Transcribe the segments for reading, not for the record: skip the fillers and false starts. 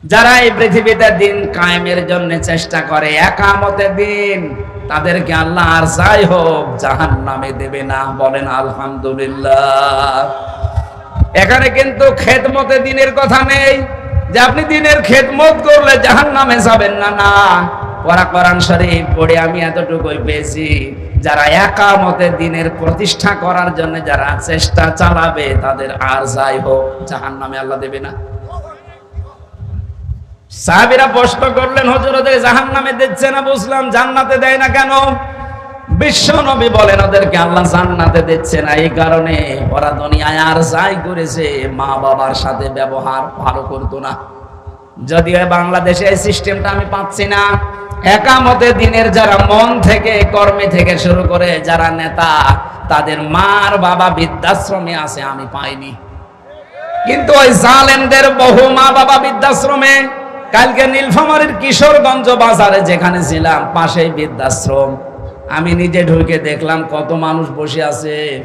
যারা এই পৃথিবীতে দিন কায়েমের জন্য চেষ্টা করে, একামতের দিন, তাদেরকে আল্লাহ আর যাই হোক জাহান্নামে দেবে না। বলেন আলহামদুলিল্লাহ। এখানে কিন্তু খেদমতে দিনের কথা নেই যে আপনি দিনের খেদমত করলে জাহান্নামে যাবেন না। না, ওরা কোরআন শরীফ পড়ে আমি এতটুকুই পেয়েছি, যারা একামতে দিনের প্রতিষ্ঠা করার জন্য যারা চেষ্টা চালাবে তাদের আর যাই হোক জাহান্নামে আল্লাহ দেবে না। সাহাবীরা প্রশ্ন করলেন, হুজুর ওদের জাহান্নামে দিচ্ছে না বুঝলাম, জান্নাতে দেয় না কেন? বিশ্ব নবী বলেন, ওদেরকে আল্লাহ জান্নাতে দিচ্ছে না এই কারণে ওরা দুনিয়ায় আর যাই করেছে মা বাবার সাথে ব্যবহার ভালো করতো না। যদিও বাংলাদেশে এই সিস্টেমটা আমি পাচ্ছি না। একামতে দিনের যারা মন থেকে কর্মে থেকে শুরু করে যারা নেতা, তাদের মার বাবা বৃদ্ধাশ্রমে আছে, আমি পাইনি। কিন্তু ওই জালেমদের বহু মা বাবা বৃদ্ধাশ্রমে। কালকে নীলফামারীর কিশোরগঞ্জ বাজারে যেখানে ছিলাম, পাশেই বৃদ্ধাশ্রম। আমি নিজে ঢুকে দেখলাম কত মানুষ বসে আছে।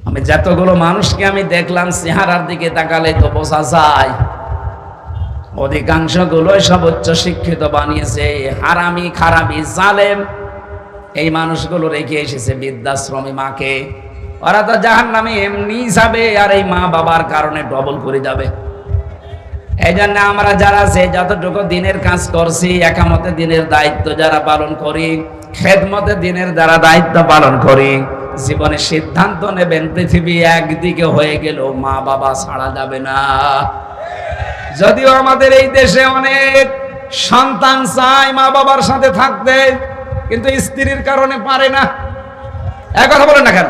আমি যতগুলো মানুষকে আমি দেখলাম, চেহারার দিকে তাকালে তো বোঝা যায় অধিকাংশ গুলোই সব উচ্চ শিক্ষিত বানিয়েছে। হারামি, খারাপি, জালেম এই মানুষগুলো রেখে এসেছে বৃদ্ধাশ্রমে মাকে। ওরা তো জাহান্নামে এমনি যাবে, আর এই মা বাবার কারণে ডবল করে যাবে। এই জন্য আমরা যারা আছে যতটুকু দিনের কাজ করছি, একামতে দিনের দায়িত্ব যারা পালন করি, খেদমতে দিনের যারা দায়িত্ব পালন করি, জীবনে সিদ্ধান্ত নেবেন পৃথিবী একদিকে হয়ে গেল মা বাবা ছাড়া যাবে না। যদিও আমাদের এই দেশে অনেক সন্তান চায় মা বাবার সাথে থাকতে, কিন্তু স্ত্রীর কারণে পারে না। এক কথা বলেন না কেন?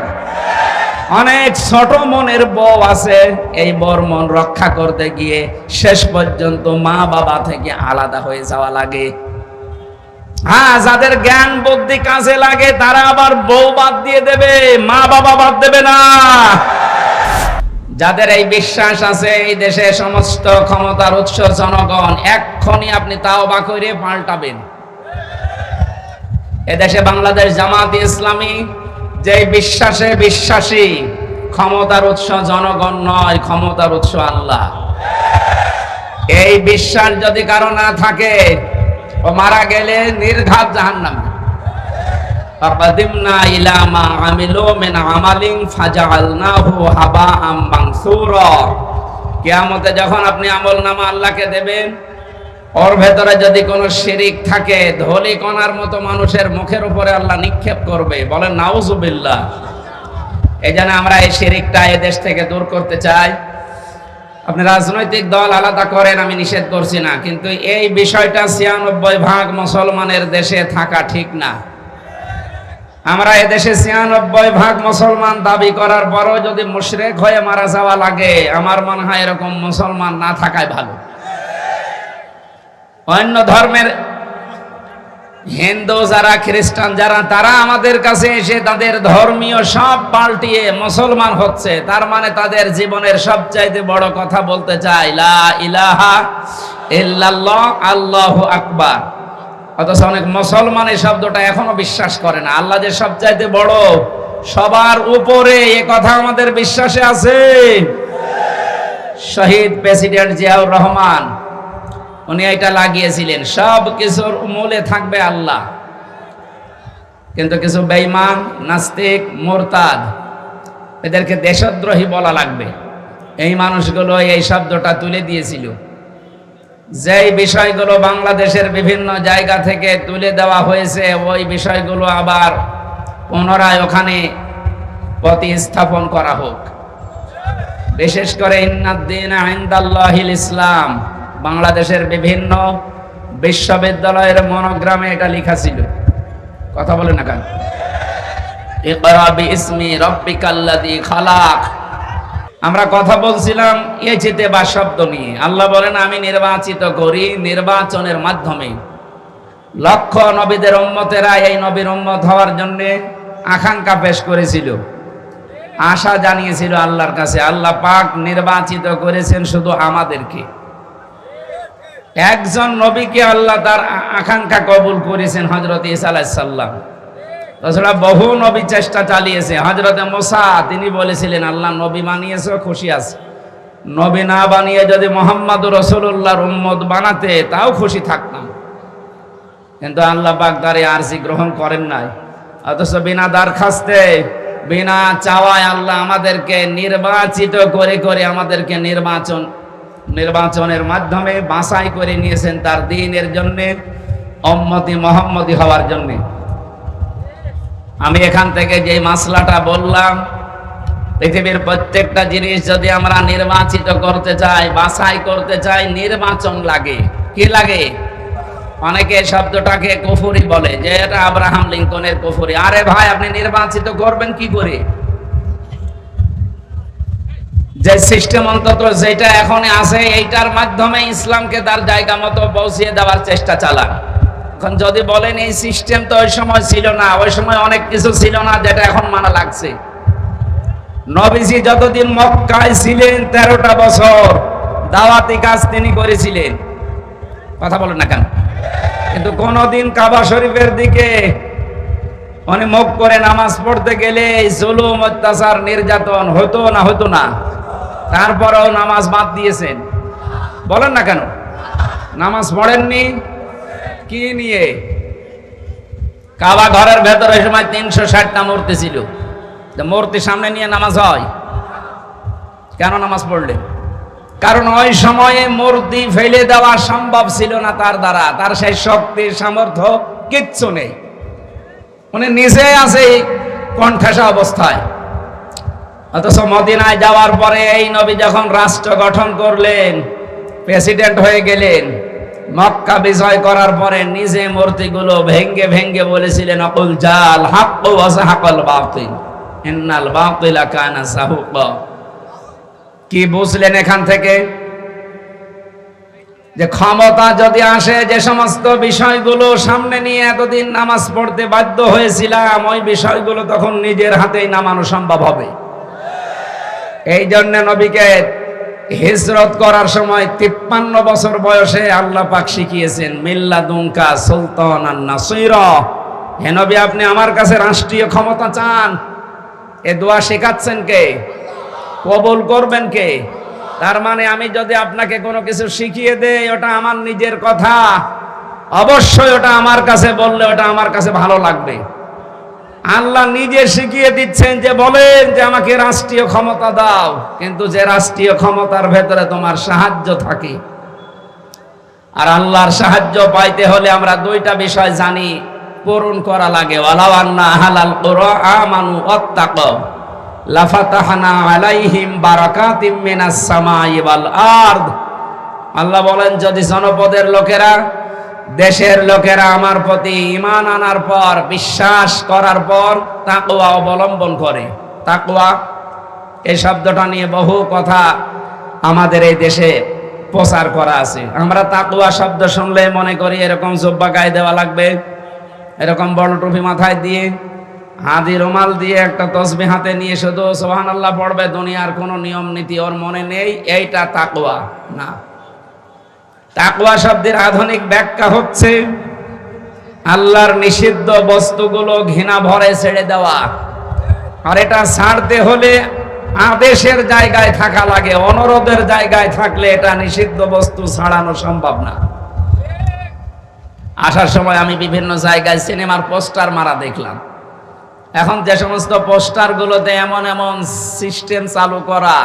অনেক ছোট মনের বউ আছে, এই বর মন রক্ষা করতে গিয়ে শেষ পর্যন্ত মা বাবা থেকে আলাদা হয়ে যাওয়া লাগে। হ্যাঁ, যাদের জ্ঞান বুদ্ধি কাজে লাগে তারা আবার বউ বাদ দিয়ে দেবে, মা বাবা বাদ দেবে না। যাদের এই বিশ্বাস আছে এই দেশে সমস্ত ক্ষমতার উৎস জনগণ, এক্ষুনি আপনি তাওবা করে পাল্টাবেন। এদেশে বাংলাদেশ জামাত ইসলামী যে বিশ্বাসে বিশ্বাসী, ক্ষমতার উৎস জনগণ নয়, ক্ষমতার উৎস আল্লাহ। এই বিশ্বাস যদি কারো না থাকে, ও মারা গেলে নির্ঘাত জাহান্নামে। ফাকাদিমনা ইলা মা আমিলু মিন আমালিন ফাজআলনাহু হাবাআম মানসুরা। কিয়ামতে যখন আপনি আমলনামা আল্লাহকে দেবেন, ওর ভেতরে যদি কোনো শিরিক থাকে, ধলি কণার মতো মানুষের মুখের উপরে আল্লাহ নিক্ষেপ করবে। বলেন নাউজুবিল্লাহ। এই জন্য আমরা এই শিরিকটা এদেশ থেকে দূর করতে চাই। আপনি রাজনৈতিক দল আলাদা করেন, আমি নিষেধ করছি না, কিন্তু এই বিষয়টা ৯৬% মুসলমানের দেশে থাকা ঠিক না। আমরা এদেশে ৯৬% মুসলমান দাবি করার পরও যদি মুশরিক হয়ে মারা যাওয়া লাগে, আমার মনে হয় এরকম মুসলমান না থাকাই ভালো। অন্য ধর্মের হিন্দু যারা, খ্রিস্টান যারা, তারা আমাদের কাছে এসে তাদের ধর্মীয় সব পাল্টিয়ে মুসলমান হচ্ছে, তার মানে তাদের জীবনের সবচাইতে বড় কথা বলতে চায় লা ইলাহা ইল্লাল্লাহ আল্লাহু আকবার। অথচ অনেক মুসলমান এই শব্দটা এখনো বিশ্বাস করে না। আল্লাহ যে সবচাইতে বড়, সবার উপরে, এ কথা আমাদের বিশ্বাসে আছে। শহীদ প্রেসিডেন্ট জিয়াউর রহমান উনি এটা লাগিয়েছিলেন, সব কিছুর মূলে থাকবে আল্লাহ। কিন্তু কিছু বেঈমান, নাস্তিক, মুরতাদ, এদেরকে দেশদ্রোহী বলা লাগবে। এই মানুষগুলো এই শব্দটা তুলে দিয়েছিল। যেই বিষয়গুলো বাংলাদেশের বিভিন্ন জায়গা থেকে তুলে দেওয়া হয়েছে, ওই বিষয়গুলো আবার পুনরায় ওখানে প্রতিস্থাপন করা হোক। বিশেষ করে ইন্নাদ-দীনা ইনদাল্লাহিল ইসলাম, বাংলাদেশের বিভিন্ন বিশ্ববিদ্যালয়ের মনোগ্রামে এটা লেখা ছিল। কথা বলে না কেন? ইকরা বিইসমি রাব্বিকাল্লাযী খালাক। আমরা কথা বলছিলাম ইজতিবা শব্দ নিয়ে। আল্লাহ বলেন, আমি নির্বাচিত করি নির্বাচনের মাধ্যমে। লক্ষ নবীদের উম্মতেরা এই নবীর উম্মত হওয়ার জন্য আকাঙ্ক্ষা পেশ করেছিল, আশা জানিয়েছিল আল্লাহর কাছে। আল্লাহ পাক নির্বাচিত করেছেন শুধু আমাদেরকে। একজন নবীকে আল্লাহ তার আকাঙ্ক্ষা কবুল করেছেন, হযরত ঈসা আলাইহিস সালাম। তাছাড়া বহু নবী চেষ্টা চালিয়েছে। হযরত মুসা, তিনি বলেছিলেন, আল্লাহ নবী মানিয়েছো, খুশি আছে। নবী না বানিয়ে যদি মুহাম্মদুর রাসূলুল্লাহর উম্মত বানাতে তাও খুশি থাকতাম, কিন্তু আল্লাহ পাক দারে আরজি গ্রহণ করেন নাই। অথচ বিনা দরখাস্তে বিনা চাওয়ায় আল্লাহ আমাদেরকে নির্বাচিত করে করে আমাদেরকে নির্বাচনের মাধ্যমে বাছাই করে নিয়েছেন তার দ্বীনের জন্য, উম্মতি মুহাম্মদী হওয়ার জন্য। আমি এখান থেকে যে মাসলাটা বললাম, পৃথিবীর প্রত্যেকটা জিনিস যদি আমরা নির্বাচিত করতে চাই, বাছাই করতে চাই, নির্বাচন লাগে। কি লাগে? অনেকে শব্দটাকে কুফরি বলে, যে এটা আব্রাহাম লিঙ্কনের কুফরি। আরে ভাই, আপনি নির্বাচিত করবেন কি করে? যে সিস্টেম অন্তত যেটা এখন আছে, এইটার মাধ্যমে ইসলামকে তার জায়গা মতো পৌঁছিয়ে দেওয়ার চেষ্টা চালান। এখন যদি বলেন এই সিস্টেম তো ওই সময় ছিল না, ওই সময় অনেক কিছু ছিল না যেটা এখন মানা লাগছে। নবীজি যতদিন মক্কায় ছিলেন 13টা বছর দাওয়াতি কাজ তিনি করেছিলেন। কথা বলেন না কেন? কিন্তু কোনদিন কাবা শরীফের দিকে উনি মুখ করে নামাজ পড়তে গেলে জুলুম, অত্যাচার, নির্যাতন হতো না? হতো না? তারপরেও নামাজ বাদ দিয়েছেন। বলেন না কেন? নামাজ পড়েননি কি নিয়ে? কাবা ঘরের ভেতরে সময় 360টা মূর্তি ছিল, মূর্তি সামনে নিয়ে নামাজ হয়? কেন নামাজ পড়লেন? কারণ ওই সময়ে মূর্তি ফেলে দেওয়া সম্ভব ছিল না তার দ্বারা, তার সেই শক্তি সামর্থ্য কিচ্ছু নেই। উনি নিজে আছে কণ্ঠাসা অবস্থায়। অথচ মদিনায় যাওয়ার পরে এই নবী যখন রাষ্ট্র গঠন করলেন, প্রেসিডেন্ট হয়ে গেলেন, মক্কা বিজয় করার পরে নিজে মূর্তিগুলো ভেঙ্গে ভেঙ্গে বলেছিলেন, অকুল জাল হাক্কু ওয়া যাহাকাল বাতিল ইন্নাল বাতিলা কানা যাহুকা। কি বুঝলেন এখান থেকে? যে ক্ষমতা যদি আসে, যে সমস্ত বিষয়গুলো সামনে নিয়ে এতদিন নামাজ পড়তে বাধ্য হয়েছিলাম, ওই বিষয়গুলো তখন নিজের হাতেই নামানো সম্ভব হবে। এই জন্য নবীকে হিজরত করার সময় 53 বছর বয়সে আল্লাহ পাক শিখিয়েছেন, মিল্লাদুনকা সুলতানান নাসীরা। হে নবী, আপনি আমার কাছে রাষ্ট্রীয় ক্ষমতা চান, এ দোয়া শেখাচ্ছেন কে? কবুল করবেন কে? তার মানে আমি যদি আপনাকে কোনো কিছু শিখিয়ে দেই, ওটা আমার নিজের কথা, অবশ্যই ওটা আমার কাছে বললে ওটা আমার কাছে ভালো লাগবে। আল্লাহ নিজে শিখিয়ে দিচ্ছেন যে বলেন যে আমাকে রাষ্ট্রীয় ক্ষমতা দাও, কিন্তু যে রাষ্ট্রীয় ক্ষমতার ভেতরে তোমার সাহায্য থাকে। আর আল্লাহর সাহায্য পাইতে হলে আমরা দুইটা বিষয় জানি, পূরণ করা লাগে। ওয়ালাউ আন্না আহলাল কুরআ আমানু ওয়াত্তাকাউ লাফাতাহনা আলাইহিম বারাকাতিম মিনাস সামাই ওয়াল আরদ। আল্লাহ বলেন, যদি জনপদের লোকেরা, দেশের লোকেরা আমার প্রতি ঈমান আনার পর, বিশ্বাস করার পর তাকওয়া অবলম্বন করে। তাকওয়া এই শব্দটা নিয়ে বহু কথা আমাদের এই দেশে প্রচার করা আছে। আমরা তাকওয়া শব্দ শুনলে মনে করি এরকম জুব্বা গায়ে দেওয়া লাগবে, এরকম বড় টুপি মাথায় দিয়ে, হাদি রুমাল দিয়ে, একটা তসবিহ হাতে নিয়ে শুধু সুবহানাল্লাহ পড়বে। দুনিয়ার কোনো নিয়ম নীতি ওর মনে নেই, এইটা তাকওয়া না। তাকওয়া শব্দের আধুনিক ব্যাখ্যা হচ্ছে আল্লাহর নিষিদ্ধ বস্তুগুলো ঘৃণা ভরে ছেড়ে দেওয়া। আর এটা ছাড়তে হলে আদেশের জায়গায় থাকা লাগে, অনুরোধের জায়গায় থাকলে এটা নিষিদ্ধ বস্তু ছাড়ানো সম্ভব না। আসার সময় আমি বিভিন্ন জায়গায় সিনেমার পোস্টার মারা দেখলাম। এখন যে সমস্ত পোস্টারগুলোতে এমন এমন সিস্টেম চালু করা,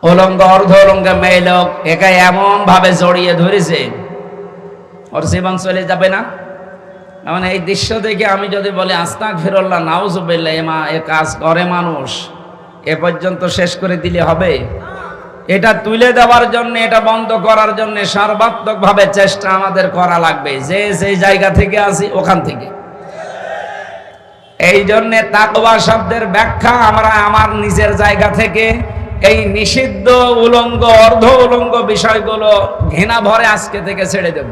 উলঙ্গ অর্ধ উলঙ্গ মেয়ে লোক একে এমন ভাবে জড়িয়ে ধরেছে, ওর জীবন চলে যাবে না। এমন এই দৃশ্য দেখে আমি যদি বলি আস্তাগফিরুল্লাহ নাউজুবিল্লাহ, এ কাজ করে মানুষ, এ পর্যন্ত শেষ করে দিলে হবে? এটা তুলে দেওয়ার জন্য, এটা বন্ধ করার জন্য সর্বাত্মক ভাবে চেষ্টা আমাদের করা লাগবে, যে যে জায়গা থেকে আসি ওখান থেকে। এই জন্য তাকওয়া শব্দের ব্যাখ্যা আমরা আমার নিজের জায়গা থেকে এই নিষিদ্ধ উলঙ্গ অর্ধ উলঙ্গ বিষয়গুলো ঘৃণা ভরে আজকে থেকে ছেড়ে দেব।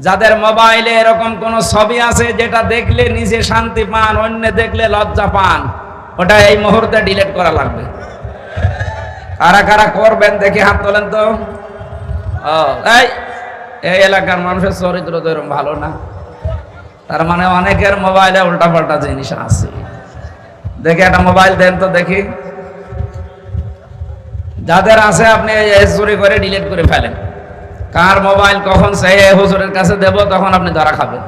যাদের মোবাইলে এরকম কোন ছবি আছে যেটা দেখলে নিজে শান্তি পান, অন্য দেখলে লজ্জা পান, ওটা এই মুহূর্তে ডিলিট করা লাগবে। কারা কারা করবেন দেখি হাত তোলেন তো। এই এলাকার মানুষের চরিত্র তো এরকম ভালো না, তার মানে অনেকের মোবাইলে উল্টাপাল্টা জিনিস আছে। দেখে একটা মোবাইল দেন তো দেখি। যাদের আছে আপনি চুরি করে ডিলিট করে ফেলেন। কার মোবাইল কখন সে হুজুরের কাছে দেব তখন আপনি ধরা খাবেন।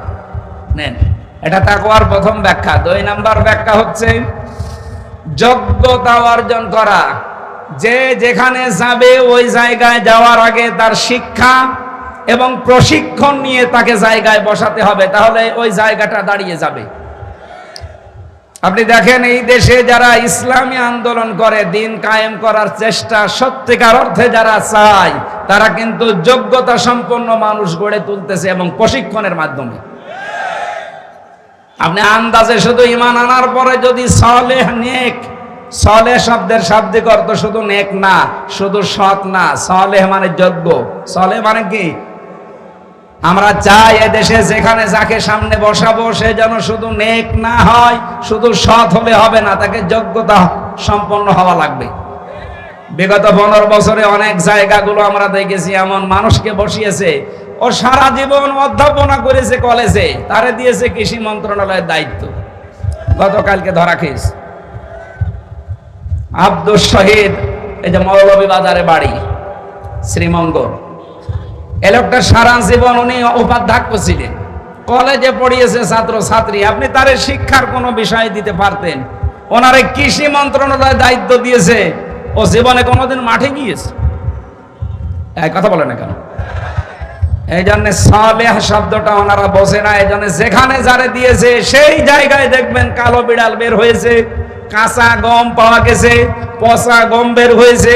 নেন, এটা তাকওয়ার প্রথম ব্যাখ্যা। 2 নাম্বার ব্যাখ্যা হচ্ছে যোগ্যতা অর্জন করা। যে যেখানে যাবে ওই জায়গায় যাওয়ার আগে তার শিক্ষা এবং প্রশিক্ষণ নিয়ে তাকে জায়গায় বসাতে হবে, তাহলে ওই জায়গাটা দাঁড়িয়ে যাবে। আপনি দেখেন এই দেশে যারা ইসলামী আন্দোলন করে, দিন কায়েম করার চেষ্টা সত্যিকার অর্থে যারা চায়, তারা কিন্তু যোগ্যতা সম্পন্ন মানুষ গড়ে তুলতেছে এবং প্রশিক্ষণের মাধ্যমে। আপনি আন্দাজে শুধু ঈমান আনার পরে যদি সালেহ নেক, সালেহ শব্দের শাব্দিক অর্থ শুধু নেক না, শুধু সৎ না, সালেহ মানে যোগ্য। সালেহ মানে কি? আমরা চাই এদেশে যেখানে যাকে সামনে বসাবো সে যেন শুধু নেক না হয়, শুধু সৎ হলে হবে না, তাকে যোগ্যতা সম্পন্ন হওয়া লাগবে। বিগত 15 বছরে অনেক জায়গাগুলো আমরা দেখেছি এমন মানুষকে বসিয়েছে, ও সারা জীবন অধ্যাপনা করেছে কলেজে, তারে দিয়েছে কৃষি মন্ত্রণালয়ের দায়িত্ব। গতকালকে ধরা খেয়েছে আব্দুল শহীদ, এই যে মৌলভী বাজারে বাড়ি, শ্রীমঙ্গল। এ লোকটা সারা জীবন উনি উপাধ্যক্ষ ছিলেন, কলেজে পড়িয়েছে ছাত্র ছাত্রী। আপনি তারে শিক্ষার কোনো বিষয় দিতে পারতেন, ওনারে কৃষি মন্ত্রণালয় দায়িত্ব দিয়েছে, ও জীবনে কোনোদিন মাঠে গিয়েছে? এই কথা বলে না কেন? এই জন্য সালেহ শব্দটা ওনারা বোঝে না। এই জন্য যেখানে যারে দিয়েছে সেই জায়গায় দেখবেন কালো বিড়াল বের হয়েছে, কাঁচা গম পাওয়া গেছে, পচা গম বের হয়েছে।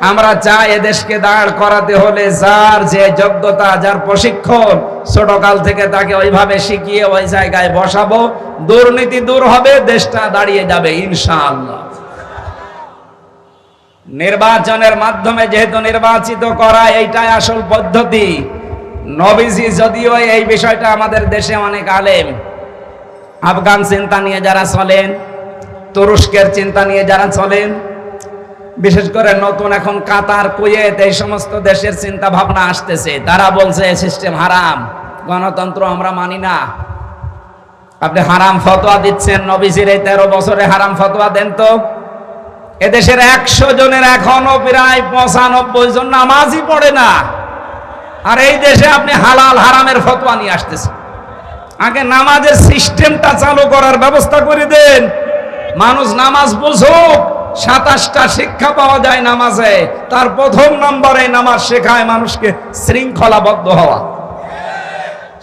আমরা চাই এদেশকে দাঁড় করাতে হলে যার যে যোগ্যতা, যার প্রশিক্ষণ, ছোটকাল থেকে তাকে ওইভাবে শিখিয়ে ওই জায়গায় বসাবো, দুর্নীতি দূর হবে, দেশটা দাঁড়িয়ে যাবে ইনশাআল্লাহ। নির্বাচনের মাধ্যমে যেহেতু নির্বাচিত করা, এইটাই আসল পদ্ধতি। নবীজি যদিও এই বিষয়টা, আমাদের দেশে অনেক আলেম আফগান চিন্তা নিয়ে যারা চলেন, তুরস্কের চিন্তা নিয়ে যারা চলেন, বিশেষ করে নতুন এখন কাতার, কুয়েত, এই সমস্ত দেশের চিন্তা ভাবনা আসতেছে, তারা বলছে সিস্টেম হারাম, গণতন্ত্র আমরা মানি না। আপনি হারাম ফতোয়া দিচ্ছেন, নবীজির এই 13 বছরে হারাম ফতোয়া দেন তো। এদেশের 100 জনের এখনো প্রায় 95 জন নামাজই পড়ে না, আর এই দেশে আপনি হালাল হারামের ফতোয়া নিয়ে আসতেছেন। আগে নামাজের সিস্টেমটা চালু করার ব্যবস্থা করে দেন, মানুষ নামাজ বুঝুক। 27টা শিক্ষা পাওয়া যায় নামাজে, তার প্রথম নম্বরে নামাজ শেখায় মানুষকে শৃঙ্খলাবদ্ধ হওয়া।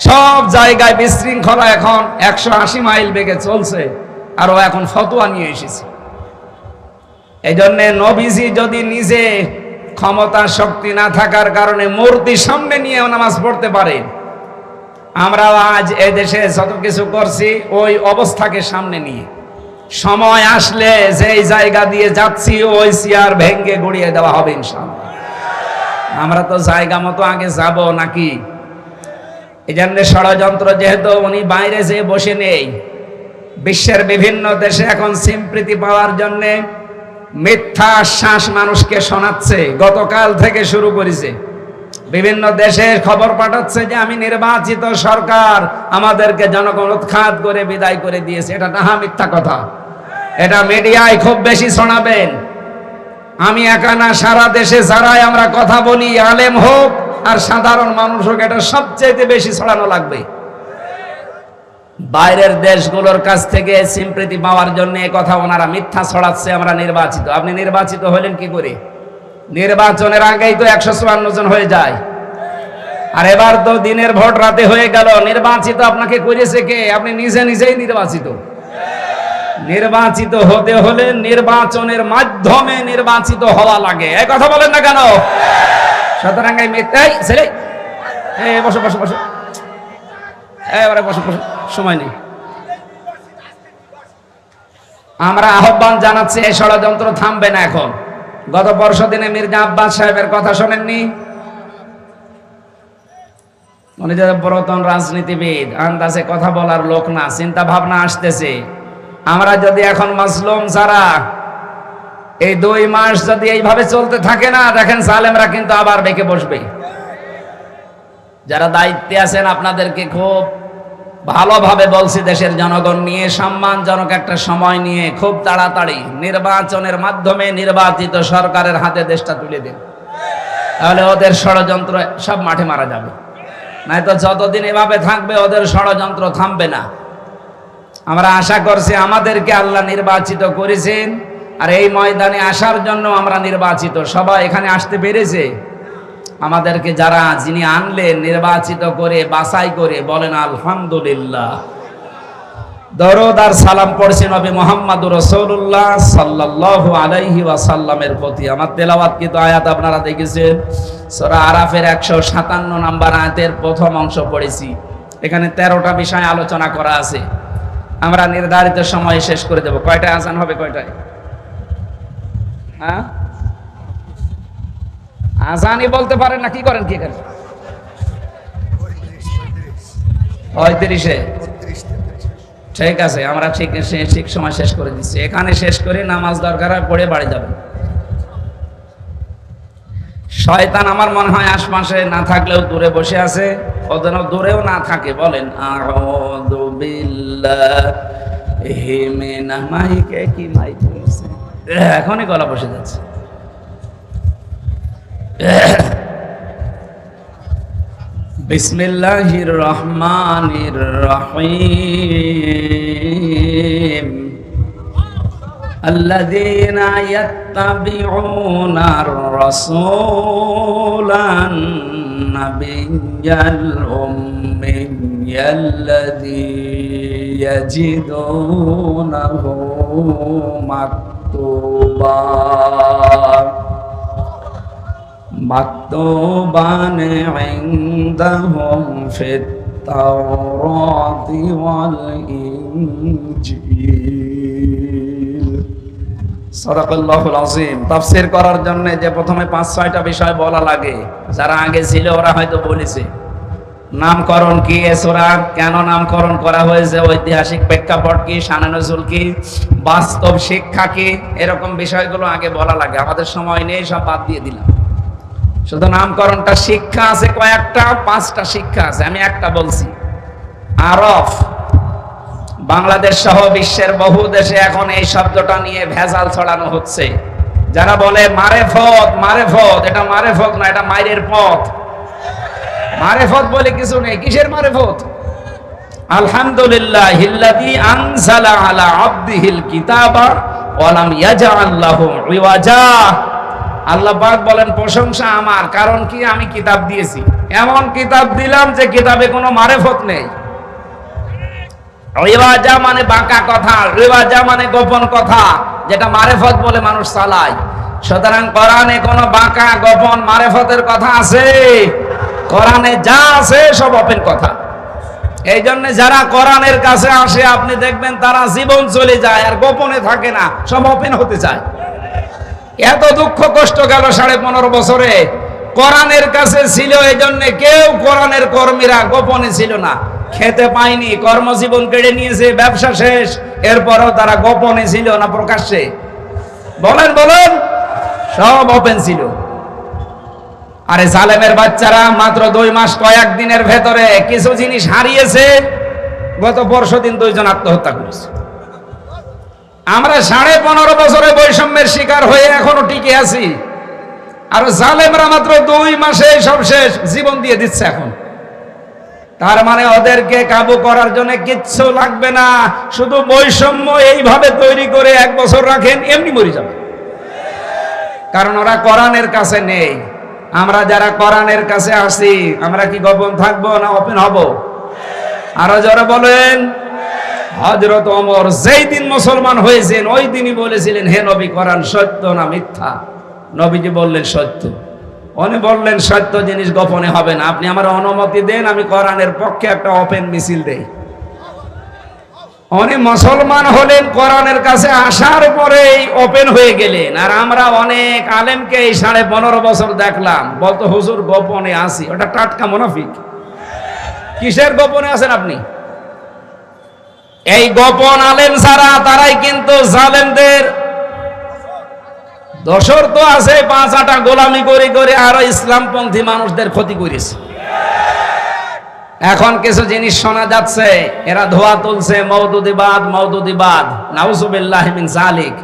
সব জায়গায় বিশৃঙ্খলা এখন 180 মাইল বেগে চলছে, আর ও এখন ফতোয়া নিয়ে এসেছে। এই জন্য নবীজি যদি নিজে ক্ষমতা শক্তি না থাকার কারণে মূর্তি সামনে নিয়ে নামাজ পড়তে পারে, আমরা আজ এদেশে যত কিছু করছি ওই অবস্থাকে সামনে নিয়ে, সময় আসলে যেই জায়গা দিয়ে যাচ্ছি ওই চেয়ার ভেঙ্গে গড়িয়ে দেওয়া হবে ইনশাআল্লাহ। আমরা তো জায়গা মতো আগে যাব নাকি? এই জন্য ষড়যন্ত্র, যেহেতু উনি বাইরে যেয়ে বসে নেই, বিশ্বের বিভিন্ন দেশে এখন সিম্প্রীতি পাওয়ার জন্য মিথ্যা আশ্বাস মানুষকে শোনাচ্ছে। গতকাল থেকে শুরু করেছে, বিভিন্ন দেশে খবর পাঠাচ্ছে যে আমি নির্বাচিত সরকার, আমাদেরকে জনগণ উৎখাত করে বিদায় করে দিয়েছে। এটা ডাহা মিথ্যা কথা, এটা মিডিয়ায় খুব বেশি শোনাবেন। আমি একা না, সারা দেশে যারাই আমরা কথা বলি, আলেম হোক আর সাধারণ মানুষ হোক, এটা সবচেয়ে বেশি ছড়ানো লাগবে। বাইরের দেশগুলোর কাছ থেকে সিম্প্রীতি পাওয়ার জন্য এই কথা ওনারা মিথ্যা ছড়াচ্ছে, আমরা নির্বাচিত। আপনি নির্বাচিত হলেন কি করে? নির্বাচনের আগেই তো 154 জন হয়ে যায়, আর এবার তো দিনের ভোট রাতে হয়ে গেল। নির্বাচিত আপনাকে করেছে কে? আপনি নিজে নিজেই নির্বাচিত। নির্বাচিত হতে হলে নির্বাচনের মাধ্যমে নির্বাচিত হওয়া লাগে, এই কথা বলেন না কেন? সুতরাং এই মিথ্যাই ছেলে, বসো বসো বসো, এবারে বসো বসো, সময় নেই। আমরা আহ্বান জানাচ্ছি, এই ষড়যন্ত্র থামবে না এখন। গত পরশু দিনে মির্জা আব্বাস সাহেবের কথা শোনেননি? উনি যে পুরাতন রাজনীতিবিদ, আন্দাজে কথা বলার লোক না, চিন্তা ভাবনা আসতেছে। আমরা যদি এখন মাজলুম যারা, এই 2 মাস যদি এইভাবে চলতে থাকে না, দেখেন জালেমরা কিন্তু আবার বেঁকে বসবে। যারা দায়িত্বে আছেন আপনাদেরকে খুব ভালোভাবে বলছি, দেশের জনগণ নিয়ে সম্মানজনক একটা সময় নিয়ে খুব তাড়াতাড়ি নির্বাচনের মাধ্যমে নির্বাচিত সরকারের হাতে দেশটা তুলে দেন, তাহলে ওদের ষড়যন্ত্র সব মাঠে মারা যাবে। নয়তো যতদিন এভাবে থাকবে ওদের ষড়যন্ত্র থামবে না। আমরা আশা করছি আমাদেরকে আল্লাহ নির্বাচিত করেছেন, আর এই ময়দানে আসার জন্য আমরা নির্বাচিত। সবাই এখানে আসতে পেরেছে? আমাদেরকে যারা যিনি আনলেন নির্বাচিত করে বাছাই করে, বলেন আলহামদুলিল্লাহ। দরুদ আর সালাম পড়ছি নবী মুহাম্মদুর রাসূলুল্লাহ সাল্লাল্লাহু আলাইহি ওয়াসাল্লামের প্রতি। আমার তেলাওয়াতকৃত আয়াত আপনারা দেখেছেন, সূরা আরাফের 157 নম্বর আয়াতের প্রথম অংশ পড়েছি। এখানে 13টা বিষয় আলোচনা করা আছে। আমরা নির্ধারিত সময়ে শেষ করে দেব। কয়টায় আজান হবে? কয়টায়? হ্যাঁ, আজানই বলতে পারেন না, কি করেন? কি করেন? 35-এ। ঠিক আছে, আমরা ঠিক সময় শেষ করে দিচ্ছি। এখানে শেষ করে নামাজ দরকার হয় পড়ে বাড়ি যাবেন। শয়তান আমার মনে হয় আশপাশে না থাকলেও দূরে বসে আছে, ও যেন দূরেও না থাকে। বলেন আউযু বিল্লাহি মিনাশ মাইকে কি মাইক হয়েছে, এখনই গলা বসে যাচ্ছে। বিসমিল্লাহির রহমানির রহিম। আল্লাযীনা ইয়াত্তাবিউনার রাসূলান নাবিয়্যাল উম্মিয়াল্লাযী ইয়াজিদুনাহু মাকতুবান ইনদাহুম ফিত তাওরাতি ওয়াল ইনজিল। সাদাকাল্লাহুল আযীম। তাফসীর করার জন্য যে প্রথমে 5-6টা বিষয় বলা লাগে, যারা আগে ছিল ওরা হয়তো বলেছে। নামকরণ কি এ সূরার, কেন নামকরণ করা হয়েছে, ঐতিহাসিক প্রেক্ষাপট কি, শানে নজুল কি, বাস্তব শিক্ষা কি, এরকম বিষয়গুলো আগে বলা লাগে। আমাদের সময় নেই, সব বাদ দিয়ে দিলাম। শুধু নামকরণটা শিক্ষা আছে কয়েকটা, 5টা শিক্ষা আছে। আমি একটা বলছি। আরফ, বাংলাদেশ সহ বিশ্বের বহু দেশে এখন এই শব্দটা নিয়ে ভেজাল ছড়ানো হচ্ছে। যারা বলে মারেফত, মারেফত, এটা মারেফত না, এটা মাইরের পথ। মারেফত বলে কিছু নেই। কিসের মারেফত? আলহামদুলিল্লাহিল্লাযী আনজালা আলা আবদিহিল কিতাবা ওয়া লাম ইয়াজআল লাহু ইওয়াজা। আল্লাহ পাক বলেন প্রশংসা আমার, কারণ কি আমি কিতাব দিয়েছি, এমন কিতাব দিলাম যে কিতাবে কোনো মারেফত নেই। রিওয়াজা মানে বাঁকা কথা, রিওয়াজা মানে গোপন কথা, যেটা মারেফত বলে মানুষ চালায়। সুতরাং কোরআনে কোনো বাঁকা গোপন মারেফতের কথা আছে? কোরআনে যা আছে সব ওপেন কথা। এই জন্য যারা কোরআনের কাছে আসে আপনি দেখবেন তারা জীবন চলে যায়, আর গোপনে থাকে না, সব ওপেন হতে চায়। এত দুঃখ কষ্ট গেল 15.5 বছরে। কোরআনের কাছে ছিল, এই জন্য কেউ কোরআনের কর্মীরা গোপনে ছিল না, খেতে পায়নি, কর্মজীবন কেড়ে নিয়েছে, ব্যবসা শেষ, এরপরও তারা গোপনে ছিল না প্রকাশ্যে? বলেন বলেন, সব ওপেন ছিল। আরে জালেমের বাচ্চারা মাত্র 2 মাস কয়েক দিনের ভেতরে কিছু জিনিস হারিয়েছে। গত পরশুদিন 2 জন আত্মহত্যা করেছে। আমরা 15.5 বছরে বৈষম্যের শিকার হয়ে এখনো টিকে আছি, আর জালেমরা মাত্র 2 মাসে সব শেষ, জীবন দিয়ে দিচ্ছে এখন। তার মানে ওদেরকে কাবু করার জন্য কিচ্ছু লাগবে না, শুধু বৈষম্য এইভাবে তৈরি করে 1 বছর রাখেন, এমনি মরে যাবে। কারণ ওরা কোরআনের কাছে নেই। আমরা যারা কোরআনের কাছে আসি, আমরা কি গোপন থাকবো না ওপেন হব? আরো যারা বলেন। হযরত ওমর যেই দিন মুসলমান হয়েছেন ওই দিনই বলেছিলেন, হে নবী, কোরআন সত্য না মিথ্যা? নবীজি বললেন সত্য। উনি বললেন সত্য জিনিস গোপনে হবে না, আপনি আমার অনুমতি দেন, আমি কোরআনের পক্ষে একটা ওপেন মিছিল দেই। উনি মুসলমান হলেন, কোরআনের কাছে আসার পরেই ওপেন হয়ে গেলেন। আর আমরা অনেক আলেমকে এই 15.5 বছর দেখলাম বলতো হুজুর গোপনে আসি, ওটা টাটকা মুনাফিক। কিসের গোপনে আছেন আপনি? এই গোপন আলেম ছাড়া তারাই কিন্তু জালেমদের দোসর তো আছে, 5 আটা গোলামি করে করে আরো ইসলামপন্থী মানুষদের ক্ষতি করেছে। এখন কিছু জিনিস শোনা যাচ্ছে, এরা ধোয়া তুলছে মওদুদিবাদ মওদুদিবাদ, নাউজুবিল্লাহি মিন যালিক।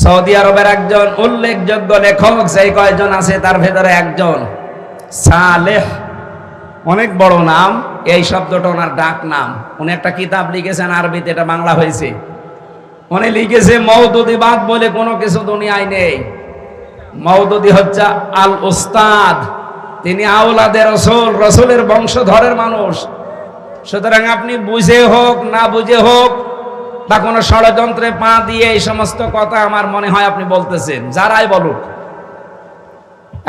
সৌদি আরবের একজন উল্লেখযোগ্য লেখক, সেই কয়জন আছে তার ভেতরে একজন সালেহ, অনেক বড় নাম, এই শব্দটা ওনার ডাক নাম। উনি একটা কিতাব লিখেছেন আরবিতে, এটা বাংলা হয়েছে। উনি লিখেছে মওদুদিবাদ বলে কোনো কিছু দুনিয়ায় নেই। মওদুদি হচ্ছে আল উস্তাদ, তিনি আওলাদে রসুল, রসুলের বংশধরের মানুষ। সুতরাং আপনি বুঝে হোক না বুঝে হোক বা কোনো ষড়যন্ত্রে পা দিয়ে এই সমস্ত কথা আমার মনে হয় আপনি বলতেছেন, যারাই বলুক।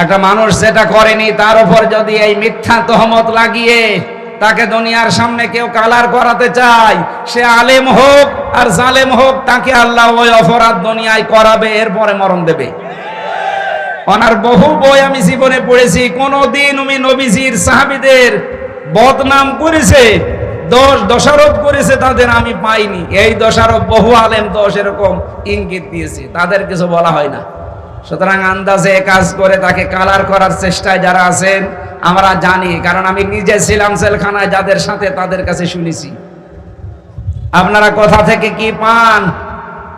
একটা মানুষ যেটা করেনি তার উপর যদি এই মিথ্যা তহমত লাগিয়ে তাকে দুনিয়ার সামনে কেউ কালার করাতে চায়, সে আলেম হোক আর জালেম হোক, তাকে আল্লাহ ওই অপরাধ দুনিয়ায় করাবে, এরপরে মরণ দেবে। ওনার বহু বই আমি জীবনে পড়েছি, কোনদিন উনি নবীজির সাহাবীদের বদনাম করেছে, দোষারোপ করেছে তাদের আমি পাইনি। এই দোষারোপ বহু আলেম দোষ এরকম ইঙ্গিত দিয়েছে, তাদের কিছু বলা হয় না। সুতরাং আন্দাজে কাজ করে তাকে কালার করার চেষ্টায় যারা আছেন আমরা জানি, কারণ আমি নিজে ছিলাম জেলখানায়, যাদের সাথে তাদের কাছে শুনেছি। আপনারা কোথা থেকে কি পান,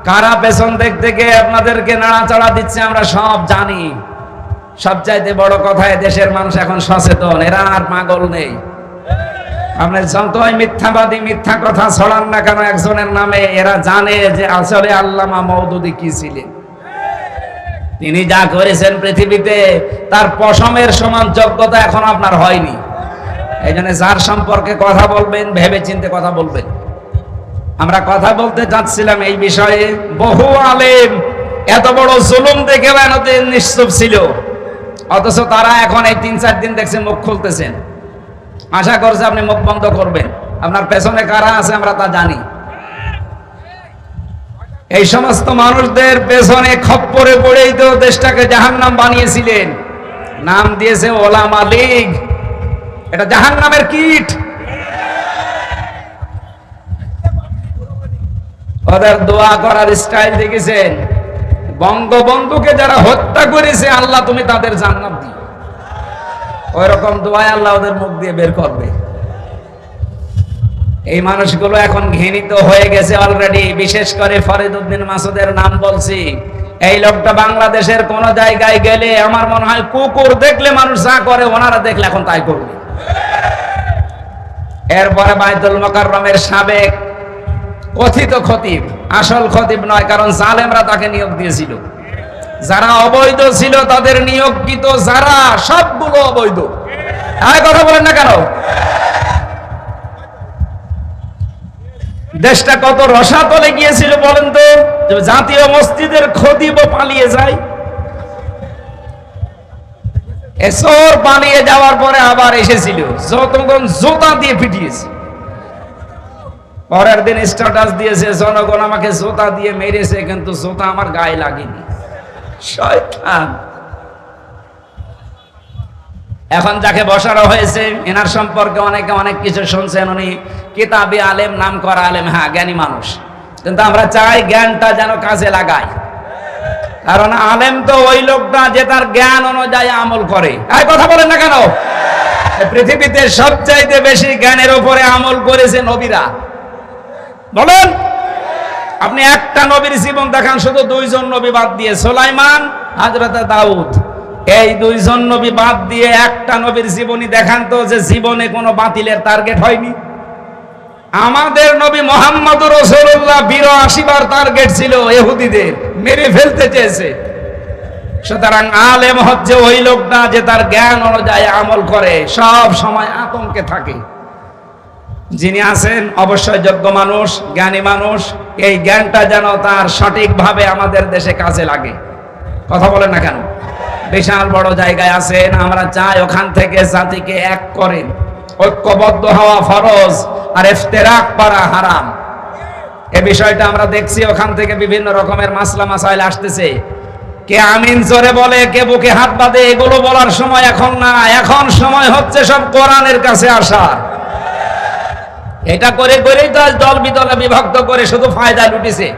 কারা পেছন দিক থেকে আপনাদেরকে নাড়াচাড়া দিচ্ছে, আমরা সব জানি। সবচাইতে বড় কথা, দেশের মানুষ এখন সচেতন, এরা আর পাগল নেই। আপনি যতই মিথ্যাবাদী মিথ্যা কথা ছড়ান না কেন একজনের নামে, এরা জানে যে আসলে আল্লামা মওদুদি কি ছিলেন। তিনি যা করেছেন পৃথিবীতে, তার পশমের সমান যোগ্যতা এখন আপনার হয়নি। এই জন্য যার সম্পর্কে কথা বলবেন ভেবে চিন্তে কথা বলবেন। আমরা কথা বলতে চাচ্ছিলাম এই বিষয়ে, বহু আলেম এত বড় জুলুম দেখে এতদিন নিশ্চুপ ছিল, অথচ তারা এখন এই 3-4 দিন দেখছে মুখ খুলতেছেন। আশা করছে আপনি মুখ বন্ধ করবেন। আপনার পেছনে কারা আছে আমরা তা জানি। এই সমস্ত মানুষদের পেছনে খপ্পরে পড়েই তো দেশটাকে জাহান্নাম বানিয়েছিলেন। নাম দিয়েছে ওলামা লীগ, এটা জাহান্নামের কীট। ওদের দোয়া করার স্টাইল দেখেছেন, বঙ্গবন্ধুকে যারা হত্যা করেছে আল্লাহ তুমি তাদের জান্নাত দিও, ওই রকম দোয়া আল্লাহ ওদের মুখ দিয়ে বের করবে। এই মানুষগুলো এখন ঘৃণিত হয়ে গেছে অলরেডি। বিশেষ করে ফরিদউদ্দিন মাসুদের নাম বলছি, এই লোকটা বাংলাদেশের কোন জায়গায় গেলে আমার মনে হয় কুকুর দেখলে মানুষ যা করে ওনারা দেখলে এখন তাই করবে। এরপরে বাইতুল মোকাররমের সাবেক কথিত খতিব, আসল খতিব নয়, কারণ জালেমরা তাকে নিয়োগ দিয়েছিল। যারা অবৈধ ছিল তাদের নিয়োগকৃত যারা, সবগুলো অবৈধ। আর কথা বলেন না কেন? দেশটা কত রসাতলে গিয়েছিল বলেন তো, জাতীয় মসজিদের খতিবও পালিয়ে যায়। এসর পালিয়ে যাওয়ার পরে আবার এসেছিল, যতক্ষণ জোতা দিয়ে পিটিয়েছে। পরের দিন স্ট্যাটাস দিয়েছে, জনগণ আমাকে জোতা দিয়ে মেরেছে, কিন্তু জোতা আমার গায়ে লাগেনি। শয়তান। এখন যাকে বসানো হয়েছে এনার সম্পর্কে অনেকে অনেক কিছু শুনছেন। উনি কিতাবি আলেম, নাম করা আলেম, হ্যাঁ জ্ঞানী মানুষ, কিন্তু আমরা চাই জ্ঞানটা যেন কাজে লাগায়। কারণ আলেম তো ওই লোকটা যে তার জ্ঞান অনুযায়ী আমল করে। আর কথা বলেন না কেন? পৃথিবীতে সবচাইতে বেশি জ্ঞানের উপরে আমল করেছে নবীরা। বলেন, আপনি একটা নবীর জীবন দেখান, শুধু 2 জন নবী বাদ দিয়ে, সুলাইমান, হযরত দাউদ, এই 2 জন নবী বাদ দিয়ে একটা নবীর জীবনী দেখান তো যে জীবনে কোনো বাতিলের টার্গেট হয়নি। আমাদের নবী মুহাম্মদুর রাসূলুল্লাহ 82 বার টার্গেট ছিল, ইহুদিদের মেরে ফেলতে চেয়েছে। সুতরাং আলেম হচ্ছে ওই লোকটা যে তার জ্ঞান অনুযায়ী আমল করে, সব সময় আতঙ্কে থাকে। যিনি আছেন অবশ্যই যোগ্য মানুষ, জ্ঞানী মানুষ, এই জ্ঞানটা যেন তার সঠিকভাবে আমাদের দেশে কাজে লাগে। কথা বলেন না কেন? বিশাল বড় জায়গায় আছেন, আমরা চাই ওখান থেকে জাতিকে এক করেন। ঐক্যবদ্ধ হওয়া ফরজ আর ইফতিরাক করা হারাম। এই বিষয়টা আমরা দেখছি, ওখান থেকে বিভিন্ন রকমের মাসলা মাসাইল আসতেছে। কে আমিন জোরে বলে, কে বুকে হাত বাঁধে, এগুলো বলার সময় এখন না। এখন সময় হচ্ছে সব কোরআনের কাছে আসার। এটা করে করেই তো আজ দল বিদলে বিভক্ত করে শুধু ফায়দা লুটিছে।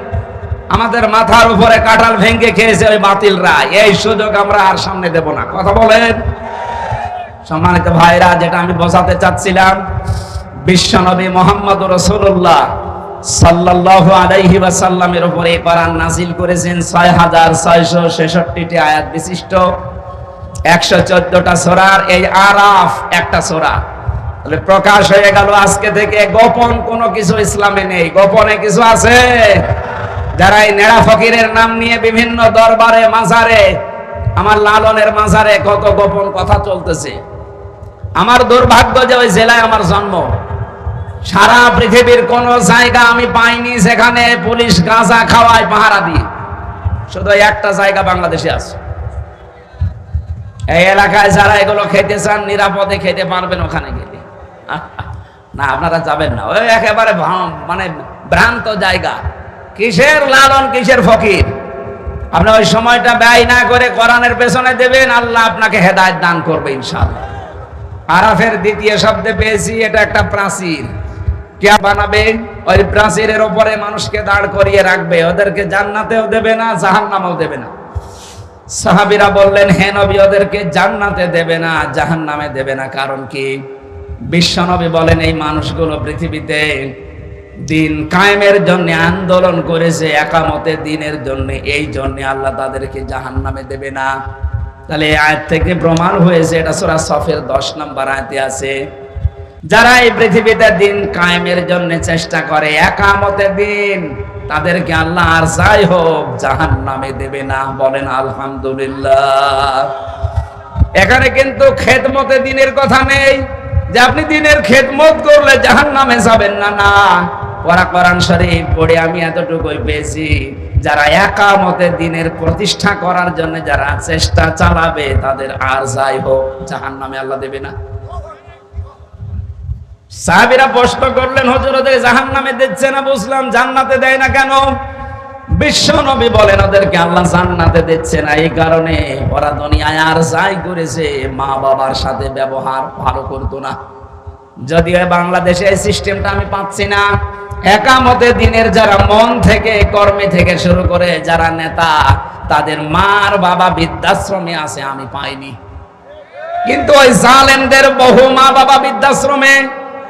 আমাদের মাথার উপরে কাঁঠাল ভেঙে খেয়েছে ওই বাতিলরা। এই সুযোগ আমরা আর সামনে দেব না। কথা বলেন। সম্মানিত ভাইরা, যেটা আমি বোঝাতে চাচ্ছিলাম, বিশ্বনবী মুহাম্মদ রাসূলুল্লাহ সাল্লাল্লাহু আলাইহি ওয়াসাল্লামের উপরে কোরআন নাযিল করেছেন 6666টি আয়াত বিশিষ্ট 114টা সূরার এই আরাফ একটা সূরা। তাহলে প্রকাশ হয়ে গেল আজকে থেকে গোপন কোনো কিছু ইসলামে নেই। গোপনে কিছু আছে? যারা এই নেড়া ফকিরের নাম নিয়ে বিভিন্ন দরবারে মাজারে, আমার লালনের মাজারে কত গোপন কথা চলতেছে। আমার দুর্ভাগ্য যে ওই জেলায় আমার জন্ম। সারা পৃথিবীর কোন জায়গা আমি পাইনি যেখানে পুলিশ গাঁজা খাওয়ায় পাহারা দিয়ে। শুধু একটা জায়গা বাংলাদেশে আছে। এই এলাকায় যারা এগুলো খেতে চান নিরাপদে খেতে পারবেন ওখানে গেলে। না, আপনারা যাবেন না, ওই একেবারে মানে ভ্রান্ত জায়গা। কিসের লালন, কিসের ফকির? আপনি ওই সময়টা ব্যয় না করে কোরআনের পেছনে দেবেন, আল্লাহ আপনাকে হেদায়েত দান করবে ইনশাআল্লাহ। আরাফের দ্বিতীয় শব্দে পেয়েছি, এটা একটা প্রাচীর। কে বানাবে? ওই প্রাচীরের উপরে মানুষকে দাঁড় করিয়ে রাখবে। ওদেরকে জান্নাতেও দেবে না, জাহান্নামেও দেবে না। সাহাবীরা বললেন, হে নবী, ওদেরকে জান্নাতে দেবে না, জাহান্নামে দেবে না, কারণ কি? বিশ্বনবী বলেন, এই মানুষগুলো পৃথিবীতে দিন কায়েমের জন্য আন্দোলন করেছে, একামতে দিনের জন্য, এই জন্য আল্লাহ তাদেরকে জাহান্নামে দেবে না। তাহলে এই আয়াত থেকে প্রমাণ হয়েছে, এটা সূরা সফের 10 নম্বর আয়াতে আছে, যারা এই পৃথিবীতে দিন কায়েমের জন্য চেষ্টা করে, একামতে দিন, তাদেরকে আল্লাহ আর যাই হোক জাহান্নামে দেবে না। বলেন আলহামদুলিল্লাহ। এখানে কিন্তু খেদমতে দিনের কথা নেই যে আপনি দিনের খেদমত করলে জাহান্নামে যাবেন না। না, ওরা কোরআন শরীফ পড়ে আমি এতটুকুই পেয়েছি, যারা একামতে দিনের প্রতিষ্ঠা করার জন্য যারা চেষ্টা চালাবে, তাদের আর যাই হোক জাহান্নামে আল্লাহ দেবে না। সাহাবীরা প্রশ্ন করলেন, হুজুর ওদের জাহান্নামে দিচ্ছে না, বুঝলাম, জান্নাতে দেয় না কেন? বিশ্ব নবী বলেন, ওদেরকে আল্লাহ জান্নাতে দিচ্ছে না এই কারণে, ওরা দুনিয়ায় আর যাই করেছে, মা বাবার সাথে ব্যবহার ভালো করতো না। যদিও বাংলাদেশে এই সিস্টেমটা আমি পাচ্ছি না। একামতে দিনের যারা মন থেকে, কর্মে থেকে শুরু করে যারা নেতা, তাদের মার বাবা বৃদ্ধাশ্রমে আছে, আমি পাইনি। কিন্তু ওই জালেমদের বহু মা বাবা বৃদ্ধাশ্রমে।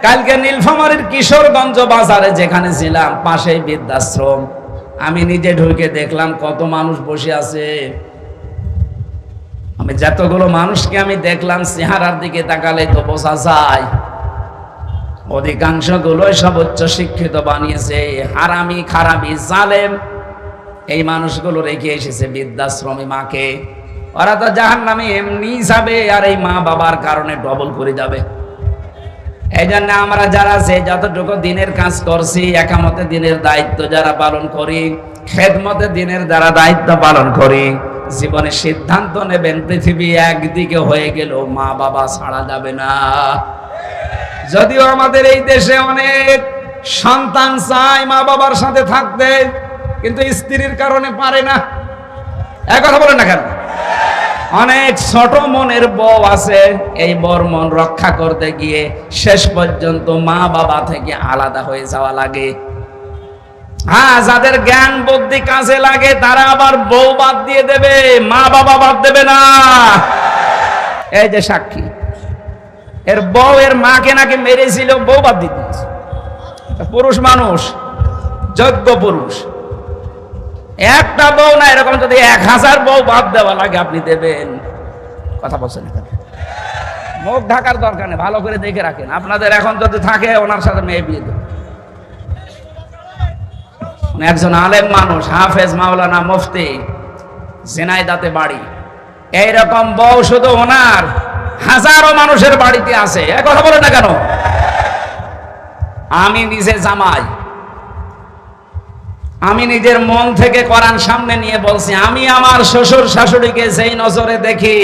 কালকে নীলফামারীর কিশোরগঞ্জ বাজারে যেখানে ছিলাম, পাশেই বৃদ্ধাশ্রম। আমি নিজে ঢুকে দেখলাম কত মানুষ বসে আছে। আমি যতগুলো মানুষকে আমি দেখলাম, চেহারার দিকে তাকালে তো বোঝা যায় অধিকাংশ গুলোই সব উচ্চ শিক্ষিত বানিয়েছে। হারামি, খারামি, জালেম এই মানুষগুলো রেখে এসেছে বৃদ্ধাশ্রমে মাকে। ওরা তো জাহান্নামে এমনি যাবে, আর এই মা বাবার কারণে ডবল করে যাবে। এই জন্য আমরা যারা আছে, যতটুকু দিনের কাজ করছি, একামতে দিনের দায়িত্ব যারা পালন করি, খেদমতে দিনের যারা দায়িত্ব পালন করি, জীবনে সিদ্ধান্ত নেবেন, পৃথিবী একদিকে হয়ে গেল, মা বাবা ছাড়া যাবে না। যদিও আমাদের এই দেশে অনেক সন্তান চায় মা বাবার সাথে থাকতে, কিন্তু স্ত্রীর কারণে পারে না। এক কথা বলেন না কেন? অনেক ছোট মনের বউ আছে, এই বর মন রক্ষা করতে গিয়ে শেষ পর্যন্ত মা বাবা থেকে আলাদা হয়ে যাওয়া লাগে। হ্যাঁ, যাদের জ্ঞান বুদ্ধি কাজে লাগে তারা আবার বউ বাদ দিয়ে দেবে, মা বাবা বাদ দেবে না। এই যে সাক্ষী, এর বউ এর মাকে নাকি মেরেছিল, বউ বাদ দিতে। পুরুষ মানুষ, যোগ্য পুরুষ, একটা বউ না, এরকম যদি 1000 বউ বাদ দেওয়া লাগে, আপনি দেবেন? কথা বলছেন, মুখ ঢাকার দরকার নেই, ভালো করে দেখে রাখেন। আপনাদের এখন যদি থাকে, ওনার সাথে মেয়ে বিয়ে দেবেন। একজন আলেম মানুষ, হাফেজ মাওলানা মুফতি, ঝিনাইদহে বাড়ি। এইরকম বউ শুধু ওনার হাজারো মানুষের বাড়িতে আছে। এক কথা বলে না কেন? আমি নিজে জামাই, আমি নিজের মন থেকে কোরআন সামনে নিয়ে বলছি, আমি আমার শ্বশুর শাশুড়িকে যেই নজরে দেখি,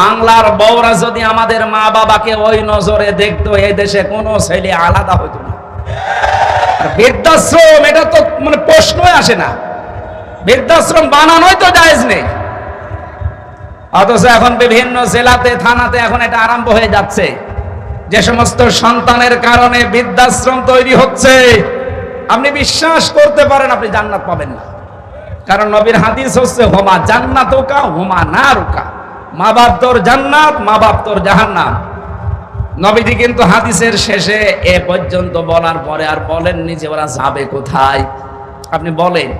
বাংলার বউরা যদি আমাদের মা বাবাকে ওই নজরে দেখতো, এই দেশে কোনো ছেলে আলাদা হইতো না। বৃদ্ধাশ্রম, এটা তো মানে প্রশ্নই আসে না। বৃদ্ধাশ্রম বানানোই তো জায়েজ নেই, অথচ এখন বিভিন্ন জেলাতে, থানাতে এখন এটা আরম্ভ হয়ে যাচ্ছে। যে সমস্ত সন্তানের কারণে বৃদ্ধাশ্রম তৈরি হচ্ছে, আপনি বিশ্বাস করতে পারেন আপনি জান্নাত পাবেন না। কারণ নবীর হাদিস হচ্ছে, হোমা জান্নাতুকা হোমা নারুকা, মা বাপ তোর জান্নাত, মা বাপ তোর জাহান্নাম। নবীজি কিন্তু হাদিসের শেষে এ পর্যন্ত বলার পরে আর বলেননি যে ওরা যাবে কোথায়। আপনি বলেন,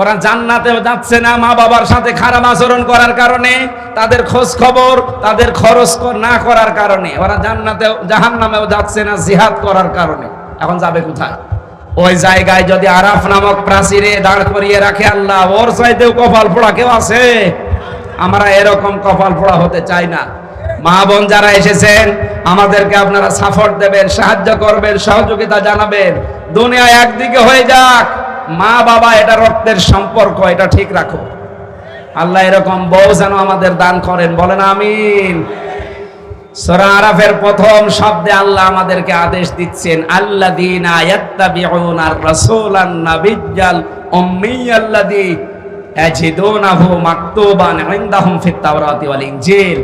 ওরা জান্নাতেও যাচ্ছে না মা বাবার সাথে খারাপ আচরণ করার কারণে, তাদের খোঁজ খবর, তাদের খরচ না করার কারণে। ওরা জান্নাতেও জাহান্নামেও যাচ্ছে না জিহাদ করার কারণে। এখন যাবে কোথায়? ওই জায়গায় যদি আরাফ নামক প্রাচীরে দাঁড় করিয়ে রাখে আল্লাহ, ওর চাইতেও কপাল পোড়া কেউ আছে? আমরা এরকম কপাল পোড়া হতে চাই না। মা বোন যারা এসেছেন, আমাদেরকে আপনারা সাপোর্ট দেবেন, সাহায্য করবেন, সহযোগিতা জানাবেন। দুনিয়া একদিকে হয়ে যাক, মা বাবা এটা রক্তের সম্পর্ক, এটা ঠিক রাখো। আল্লাহ এরকম বউ যেন আমাদের দান করেন, বলেন আমিন। সূরা আরাফের প্রথম শব্দে আল্লাহ আমাদেরকে আদেশ দিচ্ছেন, আল্লাযীনা ইয়াত্তাবিউনার রাসূলান নাবিয়্যাল উম্মিয়াল্লাযী ইয়াজিদুনাহু মাকতুবান ইনদাহুম ফিত তাওরাতি ওয়াল ইনজিল।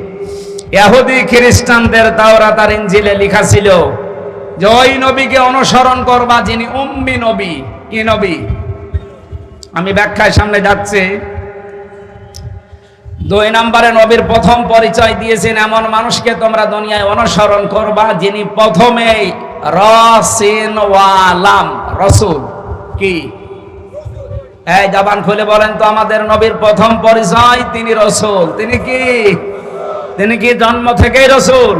ইহুদি খ্রিস্টানদের তাওরাত আর ইনজিলে লেখা ছিল যে ওই নবীকে অনুসরণ করবা যিনি উম্মি নবী। কি নবী? আমি ব্যাখ্যায় সামনে যাচ্ছি। 2 নম্বরে নবীর প্রথম পরিচয় দিয়েছেন, এমন মানুষকে তোমরা দুনিয়ায় অনুসরণ করবা যিনি প্রথমেই রাসিন ওয়ালাম, রাসূল। কি? এই জবান খুলে বলেন তো, আমাদের নবীর প্রথম পরিচয় তিনি রাসূল। তিনি কি? তিনি কি জন্ম থেকেই রাসূল?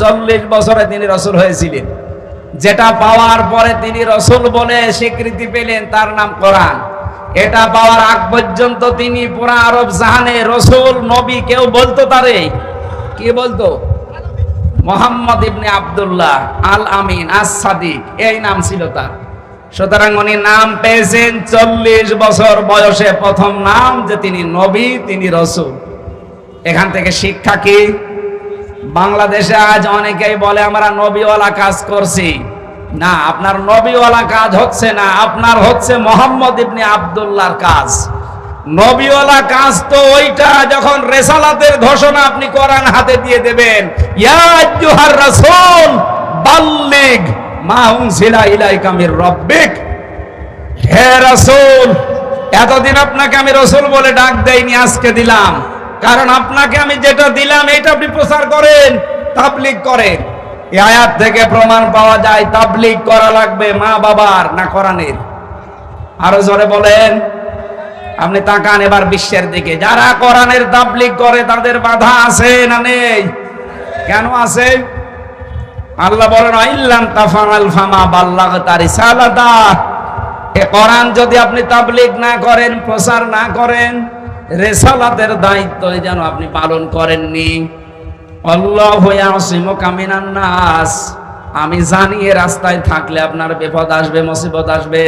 40 বছরে তিনি রাসূল হয়েছিলেন। যেটা পাওয়ার পরে তিনি রাসূল বলে স্বীকৃতি পেলেন, তার নাম কোরআন। এটা পাওয়ার আগ পর্যন্ত তিনি পুরা আরব জাহানে রাসূল নবী কেউ বলতো তারে কি বলতো? মুহাম্মদ ইবনে আব্দুল্লাহ আল আমিন আস-সাদিক, এই নাম ছিল তার। সুতরাং উনি নাম পেয়েছেন 40 বছর বয়সে, প্রথম নাম যে তিনি নবী, তিনি রাসূল। এখান থেকে শিক্ষা কি? বাংলাদেশে আজ অনেকেই বলে আমরা নবীওয়ালা কাজ করছি। না, আপনার নবীওয়ালা কাজ হচ্ছে না, আপনার হচ্ছে মুহাম্মদ ইবনে আব্দুল্লাহর কাজ। নবীওয়ালা কাজ তো ওইটা যখন রিসালাতের ঘোষণা আপনি কোরআন হাতে দিয়ে দেবেন, ইয়া আইয়ুহার রাসূল বাল্লিগ মা উনজিলা ইলাইকা মির রাব্বিক। হে রাসূল, এতদিন আপনাকে আমি রাসূল বলে ডাক দেইনি, আজকে দিলাম। কারণ আপনাকে আমি যেটা দিলাম এটা আপনি প্রচার করেন, তাবলীগ করেন। এই আয়াত থেকে প্রমাণ পাওয়া যায় তাবলীগ করা লাগবে মা বাবার না কোরআনের? আরো জোরে বলেন। আপনি তাকান এবার বিশ্বের দিকে, যারা কোরআনের তাবলীগ করে তাদের বাধা আছে না নেই? কেন আছে? আল্লাহ বলেন, ইল্লাম তাফআল ফামা বাল্লাগতা রিসালাতা। এই কোরআন যদি আপনি তাবলীগ না করেন, প্রচার না করেন, রিসালাতের দায়িত্ব যেন আপনি পালন করেননি। আল্লাহু ইয়াসিমুকা মিনান নাস। আমি জানি এই রাস্তায় থাকলে আপনার বিপদ আসবে, মুসিবত আসবে,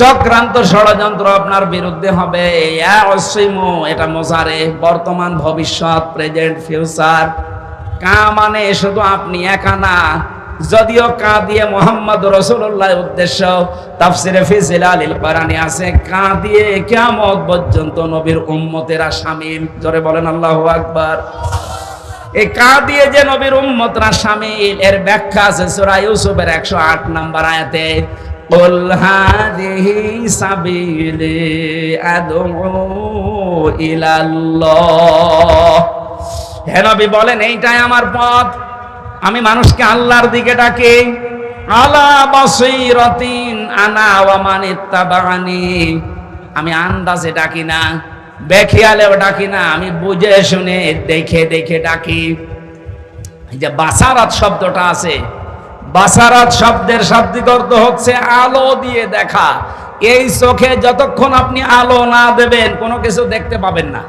চক্রান্ত ষড়যন্ত্র আপনার বিরুদ্ধে হবে। ইয়াসিমু এটা মুজারে, বর্তমান ভবিষ্যৎ, প্রেজেন্ট ফিউচার। কা মানে শুধু আপনি একা না, যদিও কা দিয়ে মুহাম্মদ রাসূলুল্লাহর উদ্দেশ্য। তাফসিরে ফি জিলালিল কোরআনে আছে কা দিয়ে কিয়ামত পর্যন্ত নবীর উম্মতেরা শামিল। জোরে বলেন আল্লাহু আকবার। এই কা দিয়ে যে নবীর উম্মতরা শামিল, এর ব্যাখ্যা আছে সূরা ইউসুফের 108 নম্বর আয়াতে, কুল হাদিহি সাবিলি আদউ ইলাল্লাহ। হে নবী বলেন, এইটাই আমার পথ, আমি মানুষকে আল্লাহর দিকে ডাকি। আলা বাসীরাতিন আনা ওয়া মান ইত্তাবা'আনি। আমি আন্দাজে ডাকি না, বেখিয়ালেও ডাকি না, আমি বুঝে শুনে দেখে দেখে ডাকি। এই যে বাসারাত শব্দটা আছে, বাসারাত শব্দের শাব্দিক অর্থ হচ্ছে আলো দিয়ে দেখা। এই চোখে যতক্ষণ আপনি আলো না দেবেন কোনো কিছু দেখতে পাবেন না।